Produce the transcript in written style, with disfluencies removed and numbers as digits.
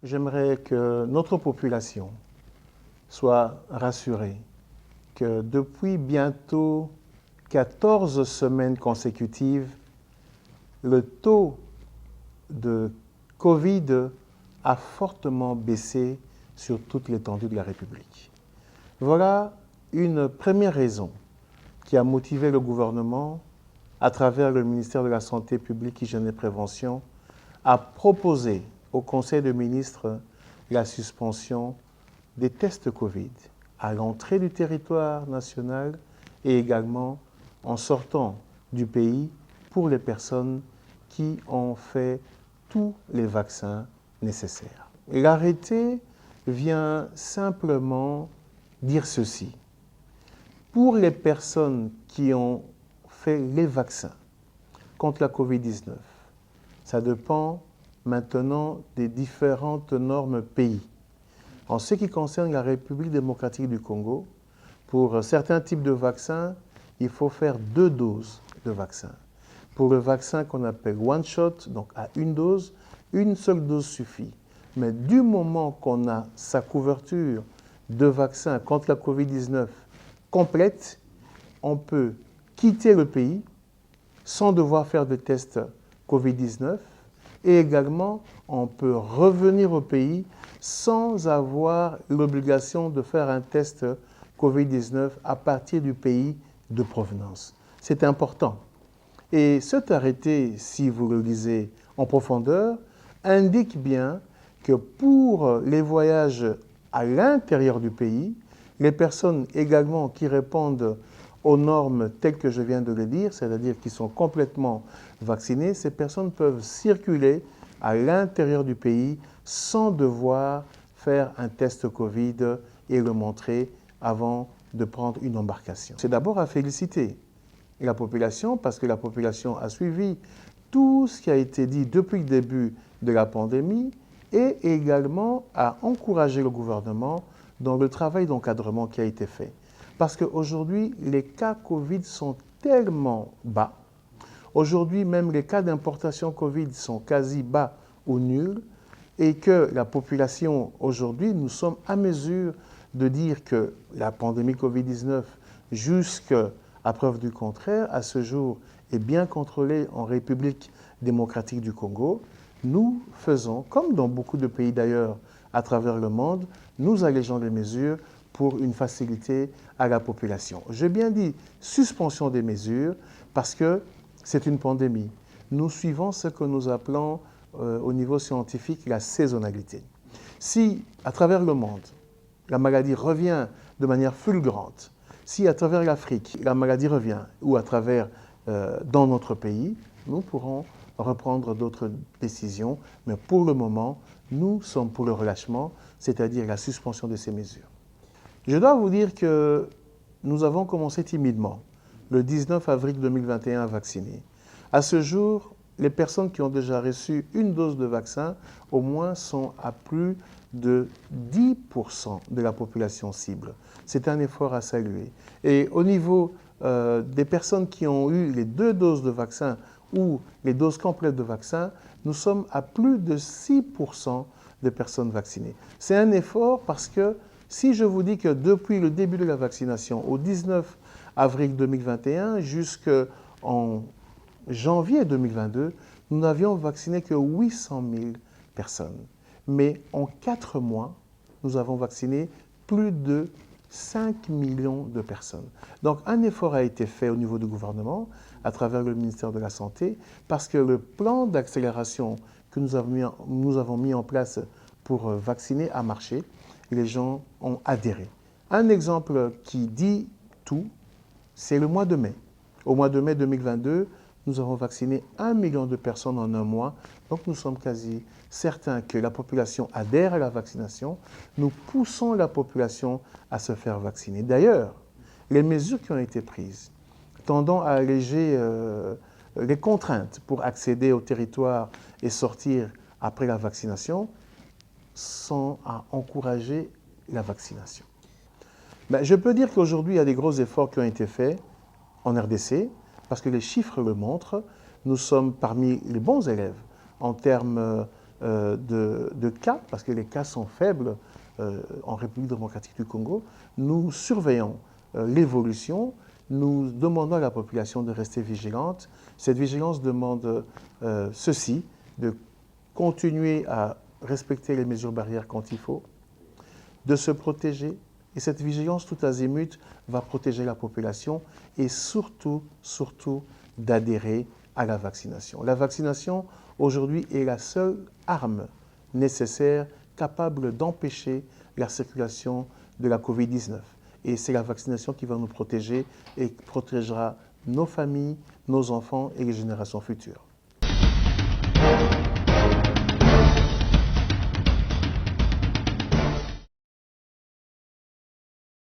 J'aimerais que notre population soit rassurée que depuis bientôt 14 semaines consécutives, le taux de Covid a fortement baissé sur toute l'étendue de la République. Voilà une première raison qui a motivé le gouvernement, à travers le ministère de la Santé publique, Hygiène et Prévention, à proposer au Conseil des ministres la suspension des tests Covid à l'entrée du territoire national et également en sortant du pays pour les personnes qui ont fait tous les vaccins nécessaires. L'arrêté vient simplement dire ceci. Pour les personnes qui ont fait les vaccins contre la Covid-19, ça dépend maintenant des différentes normes pays. En ce qui concerne la République démocratique du Congo, pour certains types de vaccins, il faut faire 2 doses de vaccin. Pour le vaccin qu'on appelle one shot, donc à une seule dose suffit. Mais du moment qu'on a sa couverture de vaccin contre la Covid-19 complète, on peut quitter le pays sans devoir faire de tests Covid-19 et également on peut revenir au pays sans avoir l'obligation de faire un test Covid-19 à partir du pays de provenance. C'est important. Et cet arrêté, si vous le lisez en profondeur, indique bien que pour les voyages à l'intérieur du pays, les personnes également qui répondent aux normes telles que je viens de le dire, c'est-à-dire qui sont complètement vaccinées, ces personnes peuvent circuler à l'intérieur du pays sans devoir faire un test Covid et le montrer avant de prendre une embarcation. C'est d'abord à féliciter la population parce que la population a suivi tout ce qui a été dit depuis le début de la pandémie et également à encourager le gouvernement dans le travail d'encadrement qui a été fait. Parce qu'aujourd'hui, les cas Covid sont tellement bas. Aujourd'hui, même les cas d'importation Covid sont quasi bas ou nuls et que la population, aujourd'hui, nous sommes à mesure de dire que la pandémie Covid-19, jusqu'à preuve du contraire, à ce jour, est bien contrôlée en République démocratique du Congo. Nous faisons, comme dans beaucoup de pays d'ailleurs à travers le monde, nous allégeons les mesures pour une facilité à la population. J'ai bien dit suspension des mesures parce que c'est une pandémie. Nous suivons ce que nous appelons au niveau scientifique la saisonnalité. Si à travers le monde, la maladie revient de manière fulgurante, si à travers l'Afrique, la maladie revient, ou à travers dans notre pays, nous pourrons reprendre d'autres décisions, mais pour le moment, nous sommes pour le relâchement, c'est-à-dire la suspension de ces mesures. Je dois vous dire que nous avons commencé timidement, le 19 avril 2021 à vacciner. À ce jour, les personnes qui ont déjà reçu une dose de vaccin, au moins, sont à plus de 10% de la population cible. C'est un effort à saluer. Et au niveau des personnes qui ont eu les 2 doses de vaccin ou les doses complètes de vaccin, nous sommes à plus de 6% de personnes vaccinées. C'est un effort parce que si je vous dis que depuis le début de la vaccination, au 19 avril 2021 jusqu'en janvier 2022, nous n'avions vacciné que 800 000 personnes. Mais en 4 mois, nous avons vacciné plus de 5 millions de personnes. Donc un effort a été fait au niveau du gouvernement, à travers le ministère de la Santé, parce que le plan d'accélération que nous avons mis en place pour vacciner a marché et les gens ont adhéré. Un exemple qui dit tout, c'est le mois de mai. Au mois de mai 2022, nous avons vacciné 1 million de personnes en un mois. Donc nous sommes quasi certains que la population adhère à la vaccination. Nous poussons la population à se faire vacciner. D'ailleurs, les mesures qui ont été prises, tendant à alléger les contraintes pour accéder au territoire et sortir après la vaccination, sont à encourager la vaccination. Je peux dire qu'aujourd'hui, il y a des gros efforts qui ont été faits en RDC, parce que les chiffres le montrent. Nous sommes parmi les bons élèves en termes de cas, parce que les cas sont faibles en République démocratique du Congo. Nous surveillons l'évolution, nous demandons à la population de rester vigilante. Cette vigilance demande ceci, de continuer à respecter les mesures barrières quand il faut, de se protéger. Et cette vigilance tout azimut va protéger la population et surtout, surtout, d'adhérer à la vaccination. La vaccination, aujourd'hui, est la seule arme nécessaire capable d'empêcher la circulation de la COVID-19. Et c'est la vaccination qui va nous protéger et protégera nos familles, nos enfants et les générations futures.